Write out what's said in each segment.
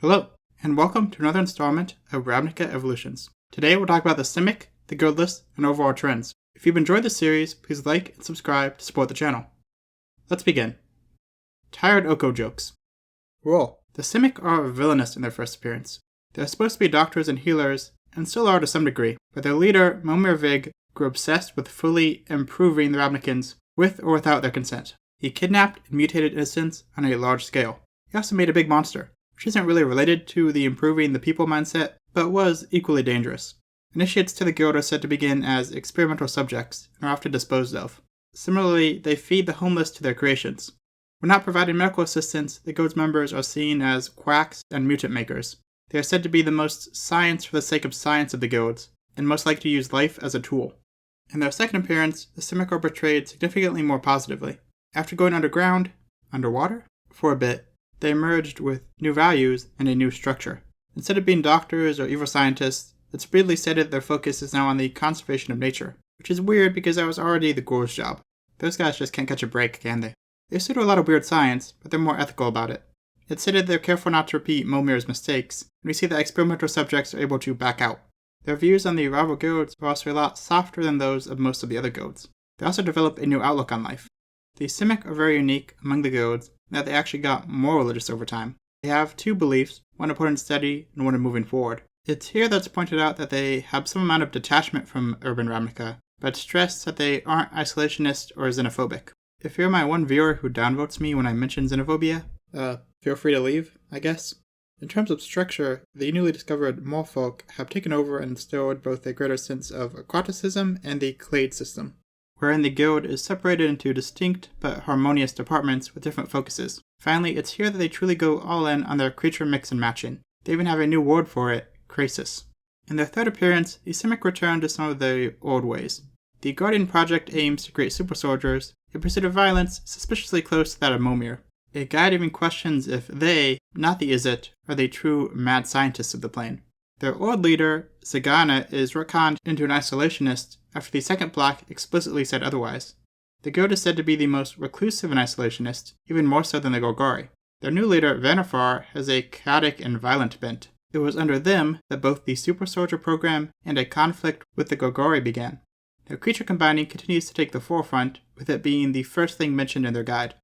Hello, and welcome to another installment of Ravnica Evolutions. Today we'll talk about the Simic, the guildless, and overall trends. If you've enjoyed this series, please like and subscribe to support the channel. Let's begin. Tired Oko jokes. Role. The Simic are villainous in their first appearance. They're supposed to be doctors and healers, and still are to some degree, but their leader, Momir Vig, grew obsessed with fully improving the Ravnicans with or without their consent. He kidnapped and mutated innocents on a large scale. He also made a big monster, which isn't really related to the improving the people mindset, but was equally dangerous. Initiates to the guild are said to begin as experimental subjects and are often disposed of. Similarly, they feed the homeless to their creations. When not providing medical assistance, the guild's members are seen as quacks and mutant makers. They are said to be the most science for the sake of science of the guilds, and most likely to use life as a tool. In their second appearance, the Simic are portrayed significantly more positively. After going underwater, for a bit, they emerged with new values and a new structure. Instead of being doctors or evil scientists, it's readily stated their focus is now on the conservation of nature, which is weird because that was already the Ghoul's job. Those guys just can't catch a break, can they? They still do a lot of weird science, but they're more ethical about it. It's stated they're careful not to repeat Momir's mistakes, and we see that experimental subjects are able to back out. Their views on the rival guilds are also a lot softer than those of most of the other guilds. They also develop a new outlook on life. The Simic are very unique among the guilds in that they actually got more religious over time. They have two beliefs, one of putting steady and one of moving forward. It's here that's pointed out that they have some amount of detachment from urban Ravnica, but stress that they aren't isolationist or xenophobic. If you're my one viewer who downvotes me when I mention xenophobia, feel free to leave, I guess. In terms of structure, the newly discovered Morfolk have taken over and instilled both a greater sense of aquaticism and the clade system, wherein the guild is separated into distinct but harmonious departments with different focuses. Finally, it's here that they truly go all in on their creature mix and matching. They even have a new word for it, Crasis. In their third appearance, the Simic return to some of their old ways. The Guardian Project aims to create super soldiers, a pursuit of violence suspiciously close to that of Momir. A guide even questions if they, not the Izzet, are the true mad scientists of the plane. Their old leader, Zagana, is retconned into an isolationist after the second block explicitly said otherwise. The guild is said to be the most reclusive and isolationist, even more so than the Golgari. Their new leader, Vannifar, has a chaotic and violent bent. It was under them that both the Super Soldier program and a conflict with the Golgari began. Their creature combining continues to take the forefront, with it being the first thing mentioned in their guide.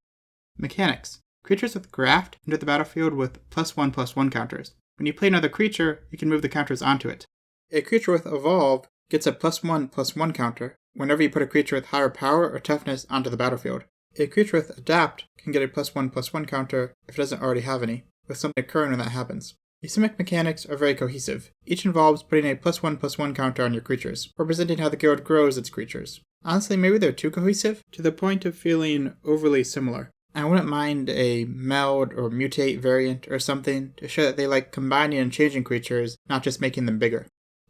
Mechanics. Creatures with Graft enter the battlefield with +1/+1 counters. When you play another creature, you can move the counters onto it. A creature with Evolve gets a +1/+1 counter whenever you put a creature with higher power or toughness onto the battlefield. A creature with Adapt can get a +1/+1 counter if it doesn't already have any, with something occurring when that happens. The Simic mechanics are very cohesive. Each involves putting a +1/+1 counter on your creatures, representing how the guild grows its creatures. Honestly, maybe they're too cohesive, to the point of feeling overly similar. I wouldn't mind a meld or mutate variant or something to show that they like combining and changing creatures, not just making them bigger.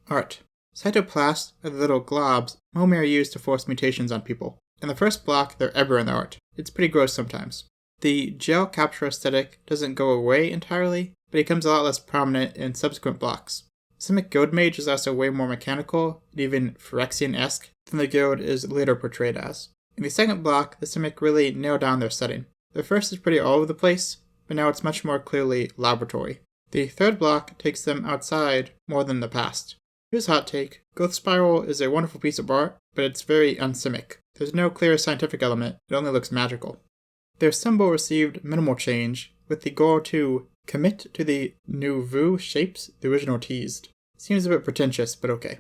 Art. Cytoplasts are the little globs Momir used to force mutations on people. In the first block, they're ever in the art. It's pretty gross sometimes. The gel capture aesthetic doesn't go away entirely, but it becomes a lot less prominent in subsequent blocks. Simic Guildmage is also way more mechanical, and even Phyrexian-esque, than the guild is later portrayed as. In the second block, the Simic really nail down their setting. The first is pretty all over the place, but now it's much more clearly laboratory. The third block takes them outside more than the past. Here's a hot take. Growth Spiral is a wonderful piece of art, but it's very unsimic. There's no clear scientific element, it only looks magical. Their symbol received minimal change, with the goal to commit to the nouveau shapes the original teased. Seems a bit pretentious, but okay.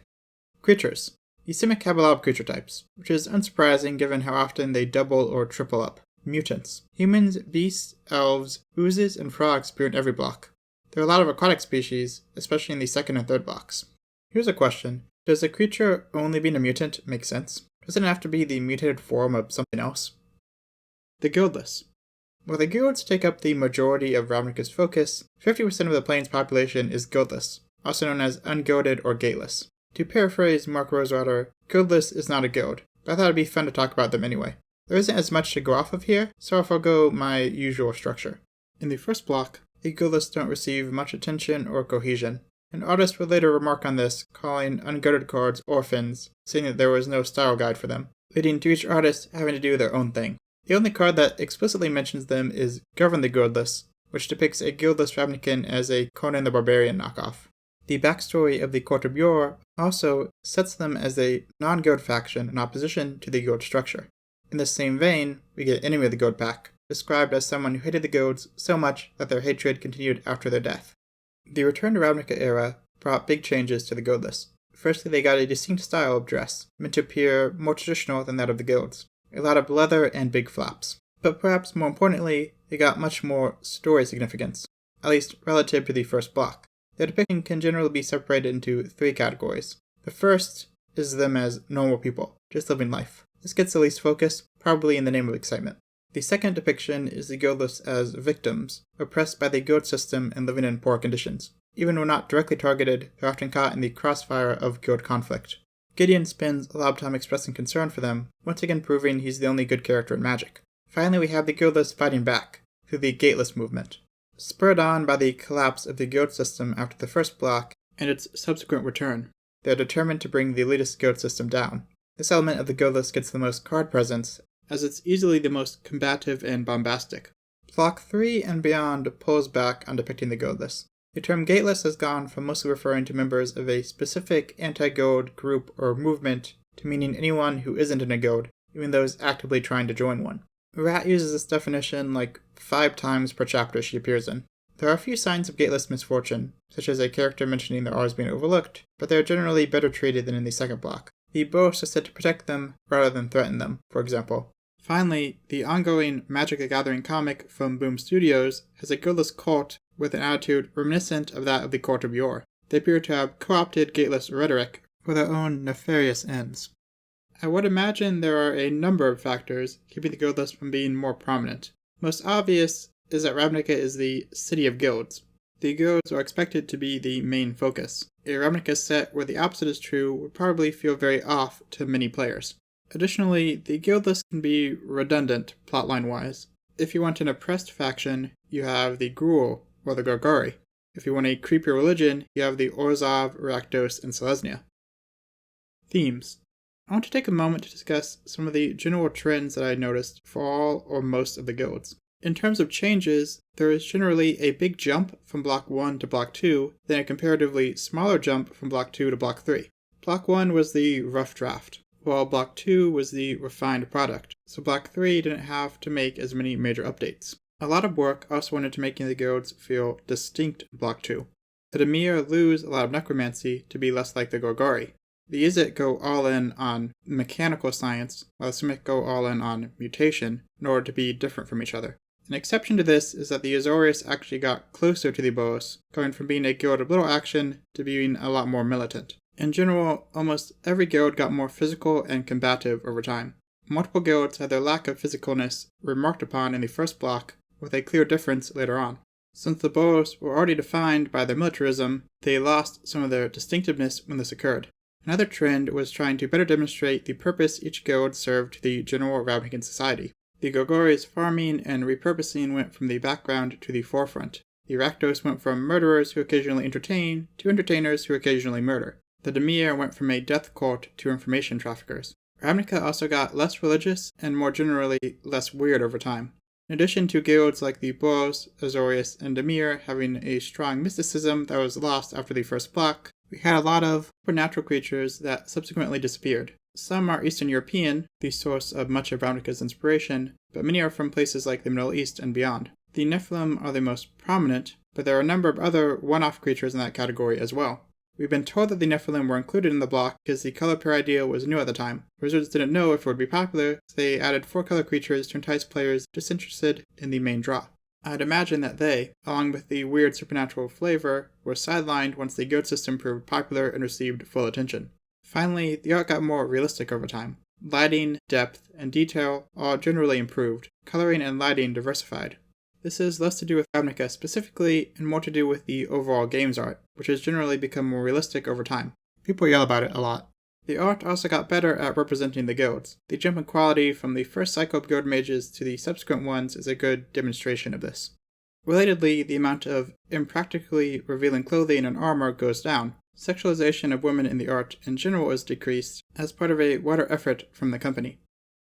Creatures. The Simic have a lot of creature types, which is unsurprising given how often they double or triple up. Mutants. Humans, beasts, elves, oozes, and frogs appear in every block. There are a lot of aquatic species, especially in the second and third blocks. Here's a question. Does a creature only being a mutant make sense? Doesn't it have to be the mutated form of something else? The guildless. While the guilds take up the majority of Ravnica's focus, 50% of the plane's population is guildless, also known as ungilded or gateless. To paraphrase Mark Rosewater, guildless is not a guild, but I thought it'd be fun to talk about them anyway. There isn't as much to go off of here, so I'll forego my usual structure. In the first block, the guildless don't receive much attention or cohesion. An artist would later remark on this, calling unguarded cards orphans, saying that there was no style guide for them, leading to each artist having to do their own thing. The only card that explicitly mentions them is Govern the Guildless, which depicts a guildless Ravnican as a Conan the Barbarian knockoff. The backstory of the Court of Bjor also sets them as a non-guild faction in opposition to the guild structure. In the same vein, we get Enemy of the Guild Pack, described as someone who hated the guilds so much that their hatred continued after their death. The Return to Ravnica era brought big changes to the guildless. Firstly, they got a distinct style of dress, meant to appear more traditional than that of the guilds. A lot of leather and big flaps. But perhaps more importantly, they got much more story significance, at least relative to the first block. Their depiction can generally be separated into 3 categories. The first is them as normal people, just living life. This gets the least focus, probably in the name of excitement. The second depiction is the guildless as victims, oppressed by the guild system and living in poor conditions. Even when not directly targeted, they're often caught in the crossfire of guild conflict. Gideon spends a lot of time expressing concern for them, once again proving he's the only good character in Magic. Finally, we have the guildless fighting back, through the Gateless movement. Spurred on by the collapse of the guild system after the first block, and its subsequent return, they are determined to bring the elitist guild system down. This element of the guildless gets the most card presence, as it's easily the most combative and bombastic. Block 3 and beyond pulls back on depicting the guildless. The term Gateless has gone from mostly referring to members of a specific anti-guild group or movement to meaning anyone who isn't in a guild, even those actively trying to join one. Rat uses this definition like 5 times per chapter she appears in. There are a few signs of Gateless misfortune, such as a character mentioning their R's being overlooked, but they are generally better treated than in the second block. The boast is said to protect them rather than threaten them, for example. Finally, the ongoing Magic the Gathering comic from Boom Studios has a guildless cult with an attitude reminiscent of that of the Court of Bjor. They appear to have co-opted Gateless rhetoric for their own nefarious ends. I would imagine there are a number of factors keeping the guildless from being more prominent. Most obvious is that Ravnica is the city of guilds. The guilds are expected to be the main focus. A Ravnica set where the opposite is true would probably feel very off to many players. Additionally, the guildless can be redundant plotline-wise. If you want an oppressed faction, you have the Gruul or the Gorgori. If you want a creepier religion, you have the Orzhov, Rakdos, and Selesnya. Themes. I want to take a moment to discuss some of the general trends that I noticed for all or most of the guilds. In terms of changes, there is generally a big jump from Block 1 to Block 2, then a comparatively smaller jump from Block 2 to Block 3. Block 1 was the rough draft, while Block 2 was the refined product, so Block 3 didn't have to make as many major updates. A lot of work also went into making the guilds feel distinct in Block 2. The Dimir lose a lot of necromancy to be less like the Gorgori. The Izzet go all in on mechanical science, while the Simic go all in on mutation, in order to be different from each other. An exception to this is that the Azorius actually got closer to the Boros, going from being a guild of little action to being a lot more militant. In general, almost every guild got more physical and combative over time. Multiple guilds had their lack of physicalness remarked upon in the first block, with a clear difference later on. Since the Boros were already defined by their militarism, they lost some of their distinctiveness when this occurred. Another trend was trying to better demonstrate the purpose each guild served to the general Ravnican society. The Gorgori's farming and repurposing went from the background to the forefront. The Rakdos went from murderers who occasionally entertain to entertainers who occasionally murder. The Dimir went from a death cult to information traffickers. Ravnica also got less religious and more generally less weird over time. In addition to guilds like the Boros, Azorius, and Dimir having a strong mysticism that was lost after the first block, we had a lot of supernatural creatures that subsequently disappeared. Some are Eastern European, the source of much of Ravnica's inspiration, but many are from places like the Middle East and beyond. The Nephilim are the most prominent, but there are a number of other one-off creatures in that category as well. We've been told that the Nephilim were included in the block because the color pair idea was new at the time. Wizards didn't know if it would be popular, so they added 4 color creatures to entice players disinterested in the main draw. I'd imagine that they, along with the weird supernatural flavor, were sidelined once the guild system proved popular and received full attention. Finally, the art got more realistic over time. Lighting, depth, and detail all generally improved, coloring and lighting diversified. This is less to do with Ravnica specifically, and more to do with the overall game's art, which has generally become more realistic over time. People yell about it a lot. The art also got better at representing the guilds. The jump in quality from the first cycle of guild mages to the subsequent ones is a good demonstration of this. Relatedly, the amount of impractically revealing clothing and armor goes down. Sexualization of women in the art in general is decreased as part of a wider effort from the company.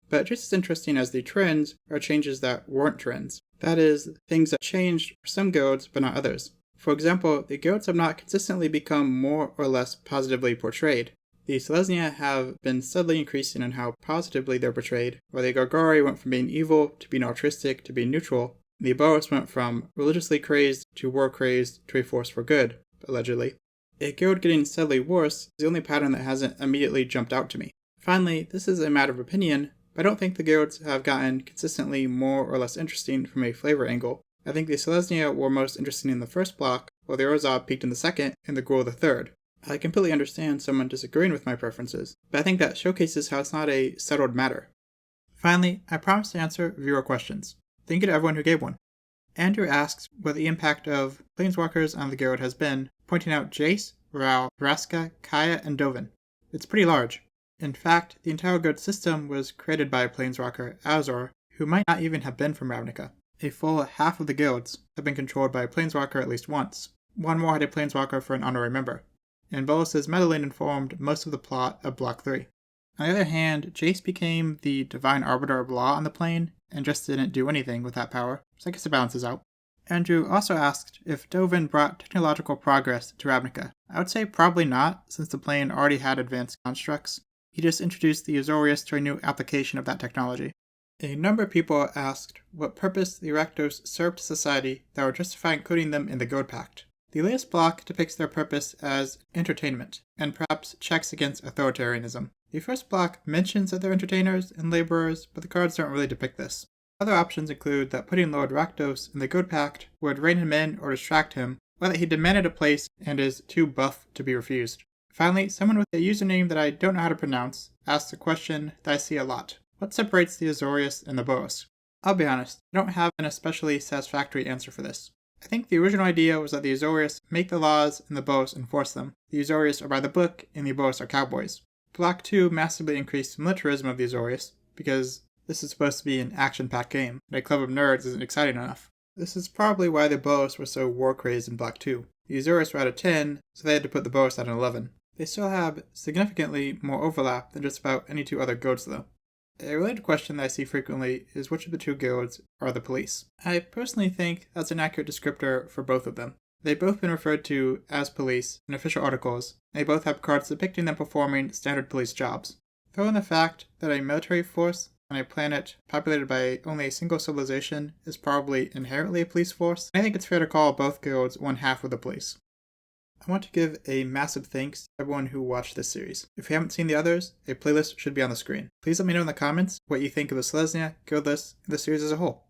But just as interesting as the trends are changes that weren't trends. That is, things that changed for some guilds but not others. For example, the guilds have not consistently become more or less positively portrayed. The Selesnya have been steadily increasing in how positively they're portrayed, while the Gargari went from being evil to being altruistic to being neutral. The Boas went from religiously crazed to war crazed to a force for good, allegedly. A guild getting steadily worse is the only pattern that hasn't immediately jumped out to me. Finally, this is a matter of opinion, but I don't think the guilds have gotten consistently more or less interesting from a flavor angle. I think the Selesnya were most interesting in the first block, while the Orzhov peaked in the second and the Gruul the third. I completely understand someone disagreeing with my preferences, but I think that showcases how it's not a settled matter. Finally, I promise to answer viewer questions. Thank you to everyone who gave one. Andrew asks what the impact of Planeswalkers on the guild has been, pointing out Jace, Ral, Vraska, Kaya, and Dovin. It's pretty large. In fact, the entire guild system was created by a Planeswalker, Azor, who might not even have been from Ravnica. A full half of the guilds have been controlled by a Planeswalker at least once. One more had a Planeswalker for an honorary member. And Bolas's meddling informed most of the plot of Block 3. On the other hand, Jace became the divine arbiter of law on the plane, and just didn't do anything with that power, so I guess it balances out. Andrew also asked if Dovin brought technological progress to Ravnica. I would say probably not, since the plane already had advanced constructs. He just introduced the Azorius to a new application of that technology. A number of people asked what purpose the Rakdos served to society that would justify including them in the Guild Pact. The latest block depicts their purpose as entertainment, and perhaps checks against authoritarianism. The first block mentions that they're entertainers and laborers, but the cards don't really depict this. Other options include that putting Lord Rakdos in the Guild Pact would rein him in or distract him, or that he demanded a place and is too buff to be refused. Finally, someone with a username that I don't know how to pronounce asked a question that I see a lot. What separates the Azorius and the Boas? I'll be honest, I don't have an especially satisfactory answer for this. I think the original idea was that the Azorius make the laws and the Boas enforce them. The Azorius are by the book and the Boas are cowboys. Block 2 massively increased the militarism of the Azorius, because this is supposed to be an action-packed game, and a club of nerds isn't exciting enough. This is probably why the Boas were so war-crazed in Block 2. The Azorius were at a 10, so they had to put the Boas at an 11. They still have significantly more overlap than just about any two other guilds though. A related question that I see frequently is which of the two guilds are the police. I personally think that's an accurate descriptor for both of them. They've both been referred to as police in official articles, and they both have cards depicting them performing standard police jobs. Throw in the fact that a military force on a planet populated by only a single civilization is probably inherently a police force, I think it's fair to call both guilds one half of the police. I want to give a massive thanks to everyone who watched this series. If you haven't seen the others, a playlist should be on the screen. Please let me know in the comments what you think of the Selesnya, Guildless, and the series as a whole.